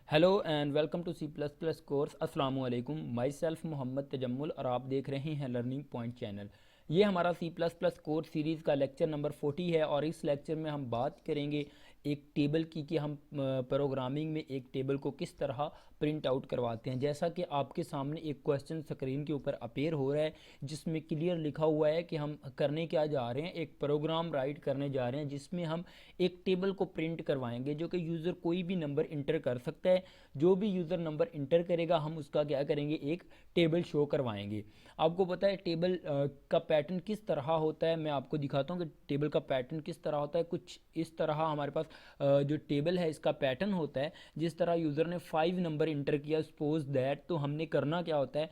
Hello and welcome to C plus plus course. अस्सलाम वालेकुम। My self Mohammad Tajammul और आप देख रहे हैं लर्निंग पॉइंट चैनल। ये हमारा C plus plus course series का लेक्चर नंबर 40 है और इस लेक्चर में हम बात करेंगे एक टेबल की कि हम प्रोग्रामिंग में एक टेबल को किस तरह प्रिंट आउट करवाते हैं। जैसा कि आपके सामने एक क्वेश्चन स्क्रीन के ऊपर अपेयर हो रहा है जिसमें क्लियर लिखा हुआ है कि हम करने क्या जा रहे हैं, एक प्रोग्राम राइट करने जा रहे हैं जिसमें हम एक टेबल को प्रिंट करवाएंगे जो कि यूज़र कोई भी नंबर इंटर कर सकता है। जो भी यूज़र नंबर इंटर करेगा हम उसका क्या करेंगे, एक टेबल शो करवाएंगे। आपको पता है टेबल का पैटर्न किस तरह होता है, मैं आपको दिखाता हूँ कि टेबल का पैटर्न किस तरह होता है। कुछ इस तरह हमारे पास जो टेबल है इसका पैटर्न होता है। जिस तरह यूज़र ने 5 नंबर इंटर किया सपोज दैट, तो हमने करना क्या होता है,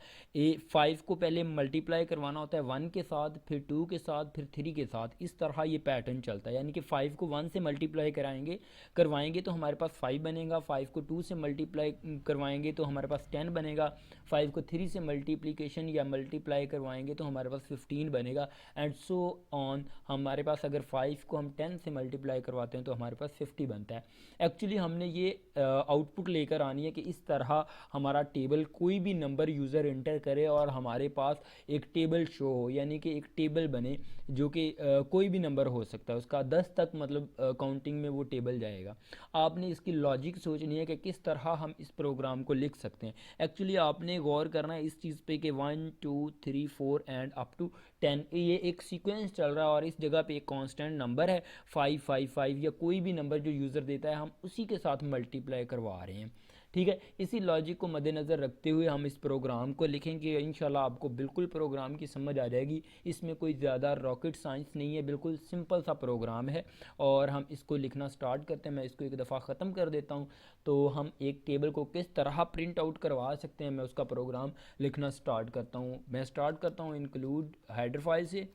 5 को पहले मल्टीप्लाई करवाना होता है 1 के साथ, फिर 2 के साथ, फिर 3 के साथ। इस तरह ये पैटर्न चलता है, यानी कि 5 को 1 से मल्टीप्लाई करवाएंगे तो हमारे पास 5 बनेगा। 5 को 2 से मल्टीप्लाई करवाएंगे तो हमारे पास 10 बनेगा। 5 को 3 से मल्टीप्लिकेशन या मल्टीप्लाई करवाएंगे तो हमारे पास 15 बनेगा एंड सो ऑन। हमारे पास अगर 5 को हम 10 से मल्टीप्लाई करवाते हैं तो हमारे पास 50 बनता है। एक्चुअली हमने ये आउटपुट लेकर आनी है कि इस तरह हमारा टेबल कोई भी नंबर यूज़र इंटर करे और हमारे पास एक टेबल शो हो, यानी कि एक टेबल बने जो कि कोई भी नंबर हो सकता है, उसका 10 तक मतलब काउंटिंग में वो टेबल जाएगा। आपने इसकी लॉजिक सोचनी है कि किस तरह हम इस प्रोग्राम को लिख सकते हैं। एक्चुअली आपने गौर करना है इस चीज़ पे कि 1 2 3 4 एंड अप टू 10 ये एक सीक्वेंस चल रहा है और इस जगह पे एक कांस्टेंट नंबर है 555 या कोई भी नंबर जो यूज़र देता है हम उसी के साथ मल्टीप्लाई करवा रहे हैं। ठीक है, इसी लॉजिक को मद्देनज़र रखते हुए हम इस प्रोग्राम को लिखेंगे। इंशाल्लाह आपको बिल्कुल प्रोग्राम की समझ आ जाएगी। इसमें कोई ज़्यादा रॉकेट साइंस नहीं है, बिल्कुल सिंपल सा प्रोग्राम है और हम इसको लिखना स्टार्ट करते हैं। मैं इसको एक दफ़ा ख़त्म कर देता हूँ तो हम एक टेबल को किस तरह प्रिंट आउट करवा सकते हैं, मैं उसका प्रोग्राम लिखना स्टार्ट करता हूँ। मैं स्टार्ट करता हूँ इंक्लूड हेडर फाइल से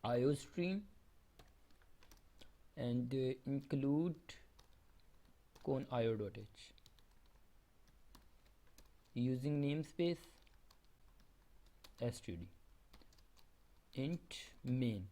आयो स्ट्रीम एंड इंक्लूड कौन आयो dot H using namespace std int main।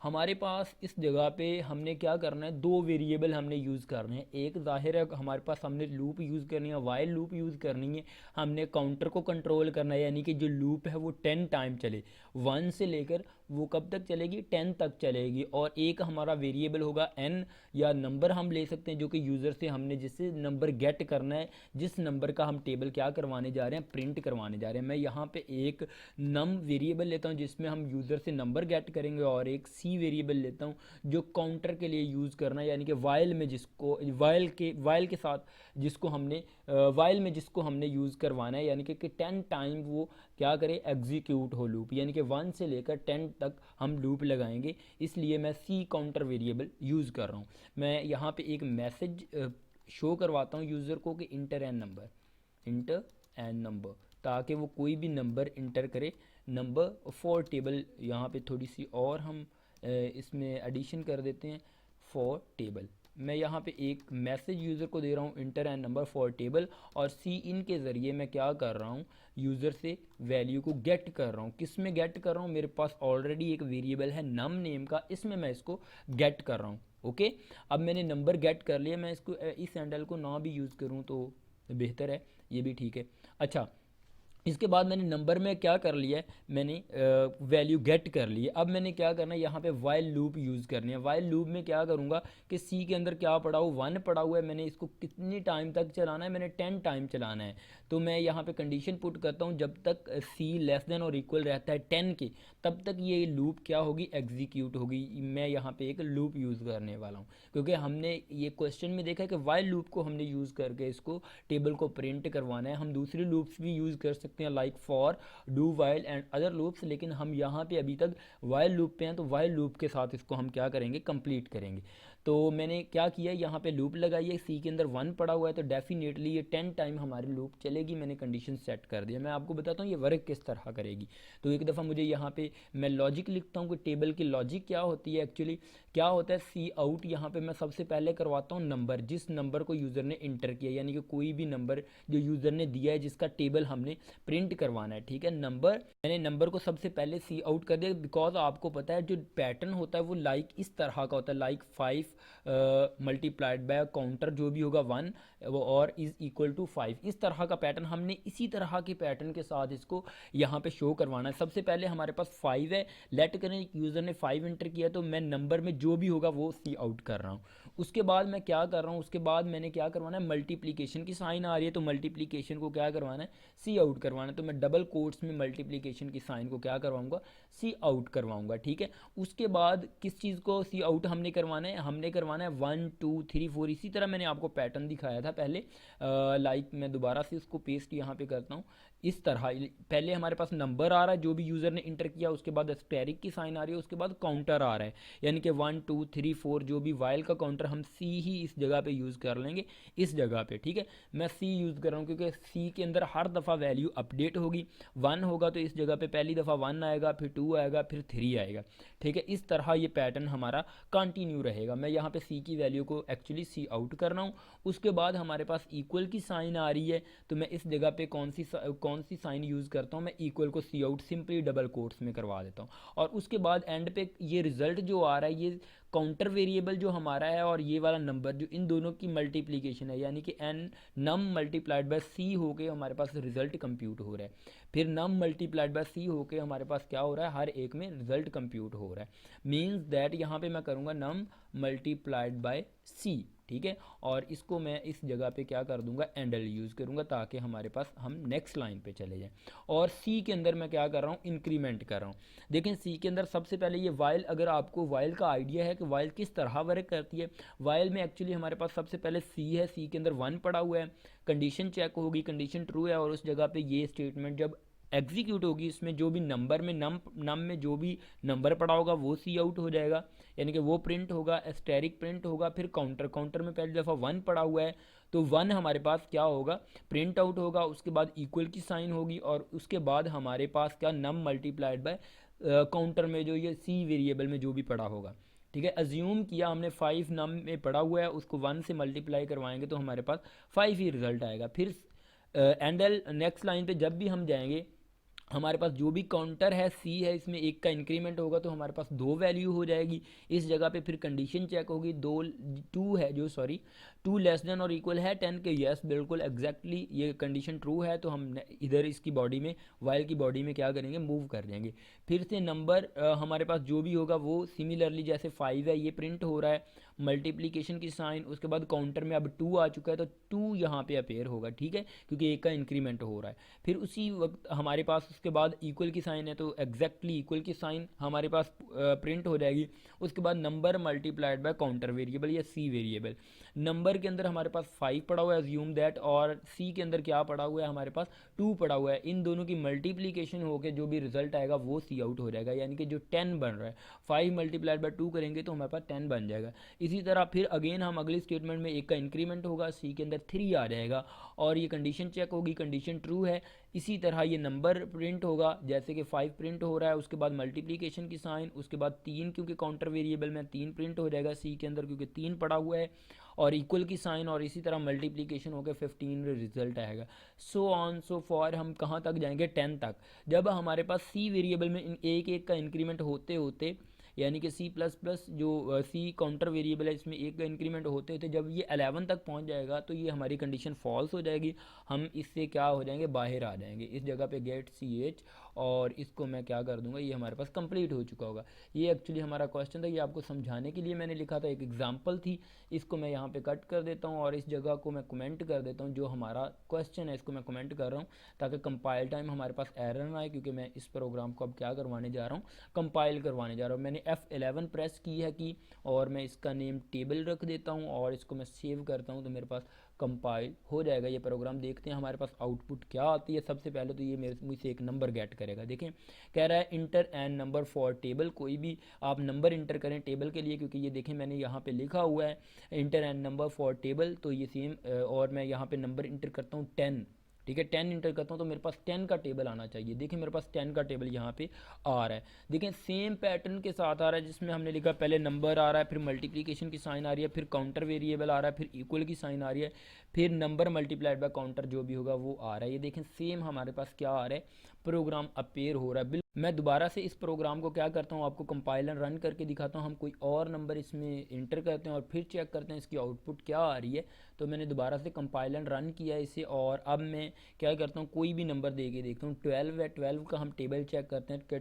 हमारे पास इस जगह पे हमने क्या करना है, दो वेरिएबल हमने यूज़ करने हैं। एक जाहिर है हमारे पास हमने लूप यूज़ करनी है, वाइल लूप यूज़ करनी है। हमने काउंटर को कंट्रोल करना है, यानी कि जो लूप है वो 10 टाइम चले, 1 से लेकर वो कब तक चलेगी, 10 तक चलेगी। और एक हमारा वेरिएबल होगा n, या नंबर हम ले सकते हैं जो कि यूज़र से हमने जिससे नंबर गेट करना है, जिस नंबर का हम टेबल क्या करवाने जा रहे हैं, प्रिंट करवाने जा रहे हैं। मैं यहाँ पे एक नम वेरिएबल लेता हूँ जिसमें हम यूज़र से नंबर गेट करेंगे और एक सी वेरिएबल लेता हूँ जो काउंटर के लिए यूज़ करना है, यानी कि वाइल में जिसको वाइल के साथ जिसको हमने वाइल में जिसको हमने यूज़ करवाना है, यानी कि 10 टाइम वो क्या करे, एग्जीक्यूट हो लूप, यानी कि 1 से लेकर 10 तक हम लूप लगाएंगे। इसलिए मैं सी काउंटर वेरिएबल यूज़ कर रहा हूँ। मैं यहाँ पे एक मैसेज शो करवाता हूँ यूज़र को कि इंटर एन नंबर, ताकि वो कोई भी नंबर इंटर करे। नंबर फॉर टेबल, यहाँ पे थोड़ी सी और हम इसमें एडिशन कर देते हैं फॉर टेबल। मैं यहाँ पे एक मैसेज यूज़र को दे रहा हूँ enter n number for table, और सी इन के ज़रिए मैं क्या कर रहा हूँ, यूज़र से वैल्यू को गेट कर रहा हूँ। किस में गेट कर रहा हूँ, मेरे पास ऑलरेडी एक वेरिएबल है नम नेम का, इसमें मैं इसको गेट कर रहा हूँ। ओके, अब मैंने नंबर गेट कर लिया। मैं इसको इस हैंडल को ना भी यूज़ करूँ तो बेहतर है, ये भी ठीक है। अच्छा, इसके बाद मैंने नंबर में क्या कर लिया है, मैंने वैल्यू गेट कर ली है। अब मैंने क्या करना है, यहाँ पे वाइल लूप यूज़ करनी है। वाइल लूप में क्या करूँगा कि सी के अंदर क्या पड़ा हो, 1 पड़ा हुआ है, मैंने इसको कितनी टाइम तक चलाना है, मैंने 10 टाइम चलाना है। तो मैं यहाँ पे कंडीशन पुट करता हूँ, जब तक सी लेस देन और इक्वल रहता है 10 के, तब तक ये लूप क्या होगी, एग्जीक्यूट होगी। मैं यहाँ पे एक लूप यूज़ करने वाला हूँ क्योंकि हमने ये क्वेश्चन में देखा है कि वाइल लूप को हमने यूज़ करके इसको टेबल को प्रिंट करवाना है। हम दूसरे लूप्स भी यूज़ कर सकते हैं like for, do while and other loops, लेकिन हम यहाँ पे अभी तक वाइल लूप पे हैं, तो वाइल लूप के साथ इसको हम क्या करेंगे, कंप्लीट करेंगे। तो मैंने क्या किया, यहाँ पे लूप लगाई है, सी के अंदर 1 पड़ा हुआ है तो डेफिनेटली ये 10 टाइम हमारी लूप चलेगी। मैंने कंडीशन सेट कर दिया। मैं आपको बताता हूँ ये वर्क किस तरह करेगी। तो एक दफ़ा मुझे यहाँ पे मैं लॉजिक लिखता हूँ कि टेबल की लॉजिक क्या होती है। एक्चुअली क्या होता है, सी आउट यहाँ पे मैं सबसे पहले करवाता हूँ नंबर, जिस नंबर को यूज़र ने इंटर किया, यानी कि कोई भी नंबर जो यूज़र ने दिया है जिसका टेबल हमने प्रिंट करवाना है। ठीक है, नंबर, मैंने नंबर को सबसे पहले सी आउट कर दिया बिकॉज आपको पता है जो पैटर्न होता है वो लाइक इस तरह का होता है, लाइक 5 मल्टीप्लाइड बाय काउंटर जो भी होगा 1 वो और इज़ इक्वल टू 5। इस तरह का पैटर्न हमने इसी तरह के पैटर्न के साथ इसको यहाँ पे शो करवाना है। सबसे पहले हमारे पास 5 है, लेट करें यूज़र ने 5 एंटर किया तो मैं नंबर में जो भी होगा वो सी आउट कर रहा हूँ। उसके बाद मैं क्या कर रहा हूँ, उसके बाद मैंने क्या करवाना है, मल्टीप्लिकेशन की साइन आ रही है तो मल्टीप्लिकेशन को क्या करवाना है, सी आउट करवाना है। तो मैं डबल कोट्स में मल्टीप्लिकेशन की साइन को क्या करवाऊंगा, सी आउट करवाऊंगा। ठीक है, उसके बाद किस चीज़ को सी आउट हमने करवाना है, हमने करवाना है 1 2 3 4। इसी तरह मैंने आपको पैटर्न दिखाया था पहले, लाइक मैं दोबारा से इसको पेस्ट यहाँ पे करता हूँ। इस तरह पहले हमारे पास नंबर आ रहा है जो भी यूज़र ने इंटर किया, उसके बाद एस्टेरिक की साइन आ रही है, उसके बाद काउंटर आ रहा है, यानी कि 1 2 3 4 जो भी वाइल का काउंटर हम सी ही इस जगह पे यूज़ कर लेंगे, इस जगह पे। ठीक है, मैं सी यूज़ कर रहा हूँ क्योंकि सी के अंदर हर दफ़ा वैल्यू अपडेट होगी। 1 होगा तो इस जगह पे पहली दफ़ा 1 आएगा, फिर 2 आएगा, फिर 3 आएगा। ठीक है, इस तरह ये पैटर्न हमारा कंटिन्यू रहेगा। मैं यहाँ पे सी की वैल्यू को एक्चुअली सी आउट कर रहा हूँ। उसके बाद हमारे पास इक्वल की साइन आ रही है तो मैं इस जगह पे कौन सी साइन यूज़ करता हूँ, मैं इक्वल को सी आउट सिंपली डबल कोट्स में करवा देता हूँ। और उसके बाद एंड पे ये रिजल्ट जो आ रहा है, ये काउंटर वेरिएबल जो हमारा है और ये वाला नंबर जो इन दोनों की मल्टीप्लिकेशन है, यानी कि एन नम मल्टीप्लाइड बाय सी होके हमारे पास रिजल्ट कंप्यूट हो रहा है। फिर नम मल्टीप्लाइड बाय सी होके हमारे पास क्या हो रहा है, हर एक में रिजल्ट कंप्यूट हो रहा है। मीन्स दैट यहाँ पे मैं करूँगा नम मल्टीप्लाइड बाय सी। ठीक है, और इसको मैं इस जगह पे क्या कर दूंगा, एंडल यूज़ करूँगा ताकि हमारे पास हम नेक्स्ट लाइन पे चले जाएं। और सी के अंदर मैं क्या कर रहा हूँ, इंक्रीमेंट कर रहा हूँ। देखें सी के अंदर सबसे पहले ये वाइल, अगर आपको वाइल का आइडिया है कि वाइल किस तरह वर्क करती है, वाइल में एक्चुअली हमारे पास सबसे पहले सी है, सी के अंदर 1 पड़ा हुआ है, कंडीशन चेक होगी, कंडीशन ट्रू है और उस जगह पे ये स्टेटमेंट जब एग्जीक्यूट होगी, इसमें जो भी नंबर में नम में जो भी नंबर पड़ा होगा वो सी आउट हो जाएगा, यानी कि वो प्रिंट होगा, एस्टेरिक प्रिंट होगा। फिर काउंटर में पहली दफ़ा 1 पड़ा हुआ है तो 1 हमारे पास क्या होगा, प्रिंट आउट होगा। उसके बाद इक्वल की साइन होगी और उसके बाद हमारे पास क्या, नम मल्टीप्लाइड बाय काउंटर में जो ये सी वेरिएबल में जो भी पड़ा होगा। ठीक है, अज्यूम किया हमने 5 नम में पड़ा हुआ है, उसको 1 से मल्टीप्लाई करवाएंगे तो हमारे पास 5 ही रिजल्ट आएगा। फिर एंडल नेक्स्ट लाइन पे जब भी हम जाएंगे, हमारे पास जो भी काउंटर है सी है, इसमें एक का इंक्रीमेंट होगा तो हमारे पास 2 वैल्यू हो जाएगी इस जगह पे। फिर कंडीशन चेक होगी, 2 है जो, सॉरी 2 लेस देन और इक्वल है 10 के, यस बिल्कुल एग्जैक्टली ये कंडीशन ट्रू है तो हम इधर इसकी बॉडी में, वाइल की बॉडी में क्या करेंगे, मूव कर देंगे। फिर से नंबर हमारे पास जो भी होगा वो सिमिलरली, जैसे 5 है ये प्रिंट हो रहा है, मल्टीप्लिकेशन की साइन, उसके बाद काउंटर में अब 2 आ चुका है तो 2 यहाँ पे अपेयर होगा। ठीक है, क्योंकि एक का इंक्रीमेंट हो रहा है। फिर उसी वक्त हमारे पास उसके बाद इक्वल की साइन है तो एग्जैक्टली इक्वल की साइन हमारे पास प्रिंट हो जाएगी। उसके बाद number multiplied by counter variable या सी वेरिएबल। नंबर के अंदर हमारे पास 5 पड़ा हुआ है अज्यूम दैट, और सी के अंदर क्या पड़ा हुआ है, हमारे पास 2 पड़ा हुआ है। इन दोनों की मल्टीप्लिकेशन होकर जो भी रिजल्ट आएगा वो सी आउट हो जाएगा, यानी कि जो 10 बन रहा है, 5 मल्टीप्लाइड बाय 2 करेंगे तो हमारे पास 10 बन जाएगा। इसी तरह फिर अगेन हम अगली स्टेटमेंट में एक का इंक्रीमेंट होगा, सी के अंदर 3 आ जाएगा और ये कंडीशन चेक होगी, कंडीशन ट्रू है। इसी तरह ये नंबर प्रिंट होगा, जैसे कि 5 प्रिंट हो रहा है, उसके बाद मल्टीप्लिकेशन की साइन, उसके बाद 3 क्योंकि काउंटर वेरिएबल में 3 प्रिंट हो जाएगा सी के अंदर क्योंकि 3 पड़ा हुआ है, और इक्वल की साइन, और इसी तरह मल्टीप्लिकेशन होकर 15 रिजल्ट आएगा। सो ऑन सो फॉर हम कहाँ तक जाएंगे, 10 तक। जब हमारे पास सी वेरिएबल में एक एक का इंक्रीमेंट होते होते, यानी कि सी प्लस प्लस जो सी काउंटर वेरिएबल है इसमें एक का इंक्रीमेंट होते होते जब ये 11 तक पहुंच जाएगा तो ये हमारी कंडीशन फॉल्स हो जाएगी, हम इससे क्या हो जाएंगे, बाहर आ जाएंगे। इस जगह पे गेट सी एच, और इसको मैं क्या कर दूंगा, ये हमारे पास कंप्लीट हो चुका होगा। ये एक्चुअली हमारा क्वेश्चन था, ये आपको समझाने के लिए मैंने लिखा था, एक एग्जाम्पल थी। इसको मैं यहाँ पे कट कर देता हूँ और इस जगह को मैं कमेंट कर देता हूँ, जो हमारा क्वेश्चन है इसको मैं कमेंट कर रहा हूँ ताकि कंपाइल टाइम हमारे पास एरर ना आए, क्योंकि मैं इस प्रोग्राम को अब क्या करवाने जा रहा हूँ, कंपाइल करवाने जा रहा हूँ। मैंने F11 प्रेस की है की, और मैं इसका नेम टेबल रख देता हूँ और इसको मैं सेव करता हूँ तो मेरे पास कंपाइल हो जाएगा ये प्रोग्राम। देखते हैं हमारे पास आउटपुट क्या आती है। सबसे पहले तो ये मेरे मुझसे एक नंबर गेट करेगा। देखें कह रहा है enter n number for table, कोई भी आप नंबर इंटर करें टेबल के लिए, क्योंकि ये देखें मैंने यहाँ पे लिखा हुआ है enter n number for table, तो ये सेम, और मैं यहाँ पे नंबर इंटर करता हूँ 10। ठीक है, 10 इंटर करता हूँ तो मेरे पास 10 का टेबल आना चाहिए। देखिए मेरे पास 10 का टेबल यहाँ पे आ रहा है। देखें सेम पैटर्न के साथ आ रहा है, जिसमें हमने लिखा पहले नंबर आ रहा है, फिर मल्टीप्लिकेशन की साइन आ रही है, फिर काउंटर वेरिएबल आ रहा है, फिर इक्वल की साइन आ रही है, फिर नंबर मल्टीप्लाइड बाय काउंटर जो भी होगा वो आ रहा है। ये देखें सेम हमारे पास क्या आ रहा है, प्रोग्राम अपेयर हो रहा है। बिल्कुल मैं दोबारा से इस प्रोग्राम को क्या करता हूँ, आपको कंपाइलर रन करके दिखाता हूँ। हम कोई और नंबर इसमें इंटर करते हैं और फिर चेक करते हैं इसकी आउटपुट क्या आ रही है। तो मैंने दोबारा से कंपाइलर रन किया इसे, और अब मैं क्या करता हूँ, कोई भी नंबर दे के देखता हूँ। 12 है, 12 का हम टेबल चेक करते हैं कि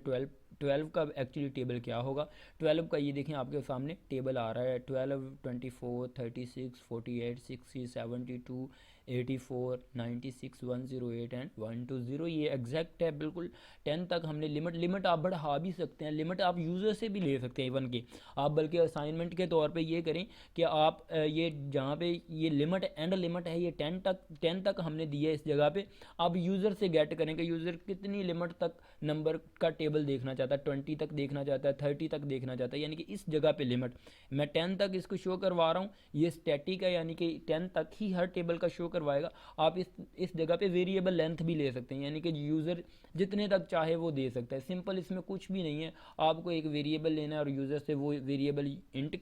12 का एक्चुअली टेबल क्या होगा। 12 का ये देखें आपके सामने टेबल आ रहा है, 12, 24, 36, 48, 60, 72, 84, 96, 108 एंड 120। ये एग्जैक्ट है बिल्कुल 10 तक। हमने लिमिट आप बढ़ा भी सकते हैं, लिमिट आप यूज़र से भी ले सकते हैं इवन के आप, बल्कि असाइनमेंट के तौर पे ये करें कि आप ये जहाँ पे ये लिमिट एंड लिमिट है, ये 10 तक हमने दिया है इस जगह पे। आप यूज़र से गेट करें कि यूज़र कितनी लिमिट तक नंबर का टेबल देखना चाहता है, 20 तक देखना चाहता है, 30 तक देखना चाहता है, यानी कि इस जगह पे लिमिट मैं 10 तक इसको शो करवा रहा हूँ। ये स्टैटिक है, यानी कि 10 तक ही हर टेबल का शो करवाएगा। आप इस जगह पे वेरिएबल लेंथ भी ले सकते हैं, यानी कि यूज़र जितने तक चाहे वो दे सकता है। सिंपल, इसमें कुछ भी नहीं है। आपको एक वेरिएबल लेना है और यूज़र से वो वेरिएबल इंट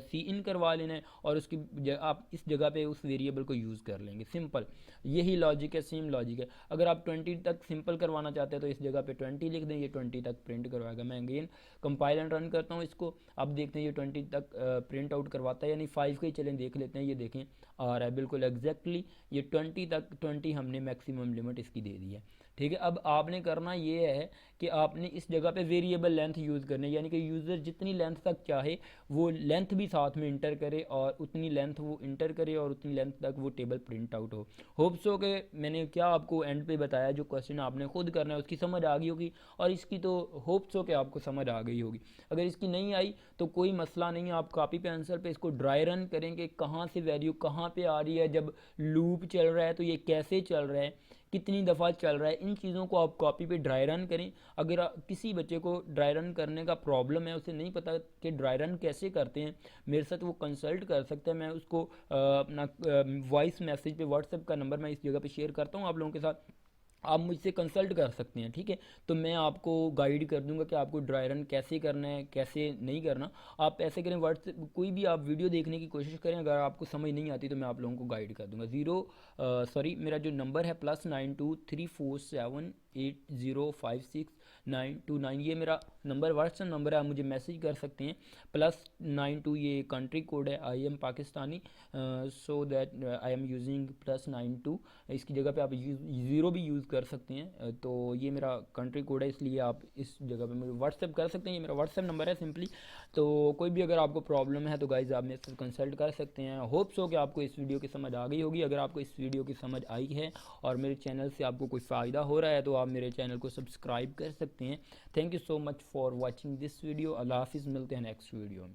सी इन करवा लेना है, और उसकी आप इस जगह पे उस वेरिएबल को यूज़ कर लेंगे। सिंपल यही लॉजिक है, सेम लॉजिक है। अगर आप 20 तक सिंपल करवाना चाहते हैं तो इस जगह पे 20 लिख दें, ये 20 तक प्रिंट करवाएगा। मैं अगेन कंपाइल रन करता हूँ इसको, अब देखते हैं ये 20 तक प्रिंट आउट करवाता है, यानी 5 के चलें देख लेते हैं। ये देखें आ रहा है बिल्कुल एग्जैक्टली, ये 20 तक, 20 हमने मैक्सिमम लिमिट इसकी दे दी है। ठीक है, अब आपने करना ये है कि आपने इस जगह पे वेरिएबल लेंथ यूज़ करनी है, यानी कि यूज़र जितनी लेंथ तक चाहे वो लेंथ भी साथ में इंटर करे, और उतनी लेंथ वो इंटर करे और उतनी लेंथ तक वो टेबल प्रिंट आउट हो। होप सो कि मैंने क्या आपको एंड पे बताया, जो क्वेश्चन आपने खुद करना है उसकी समझ आ गई होगी, और इसकी तो होप सो कि आपको समझ आ गई होगी। अगर इसकी नहीं आई तो कोई मसला नहीं है, आप कॉपी पे आंसर पे इसको ड्राई रन करेंगे, कहाँ से वैल्यू कहाँ पे आ रही है, जब लूप चल रहा है तो ये कैसे चल रहा है, कितनी दफ़ा चल रहा है, इन चीज़ों को आप कॉपी पे ड्राई रन करें। अगर किसी बच्चे को ड्राई रन करने का प्रॉब्लम है, उसे नहीं पता कि ड्राई रन कैसे करते हैं, मेरे साथ वो कंसल्ट कर सकता है। मैं उसको अपना वॉइस मैसेज पे व्हाट्सएप का नंबर मैं इस जगह पे शेयर करता हूँ आप लोगों के साथ, आप मुझसे कंसल्ट कर सकते हैं। ठीक है, तो मैं आपको गाइड कर दूंगा कि आपको ड्राई रन कैसे करना है, कैसे नहीं करना। आप ऐसे करें, व्हाट्सएप कोई भी आप वीडियो देखने की कोशिश करें, अगर आपको समझ नहीं आती तो मैं आप लोगों को गाइड कर दूंगा। मेरा जो नंबर है +923478056929, ये मेरा नंबर व्हाट्सएप नंबर है, आप मुझे मैसेज कर सकते हैं। +92 ये कंट्री कोड है, I am Pakistani, so that I am using +92। इसकी जगह पे आप ज़ीरो भी यूज़ कर सकते हैं। तो ये मेरा कंट्री कोड है, इसलिए आप इस जगह पे मुझे व्हाट्सएप कर सकते हैं। ये मेरा व्हाट्सएप नंबर है सिंपली। तो कोई भी अगर आपको प्रॉब्लम है तो गाइज़ आप मेरे से कंसल्ट कर सकते हैं। होप सो कि आपको इस वीडियो की समझ आ गई होगी। अगर आपको इस वीडियो की समझ आई है और मेरे चैनल से आपको कोई फ़ायदा हो रहा है तो आप मेरे चैनल को सब्सक्राइब कर सकते हैं। Thank you so much for watching this video. अल्लाह हाफिज़, मिलते हैं नेक्स्ट वीडियो में।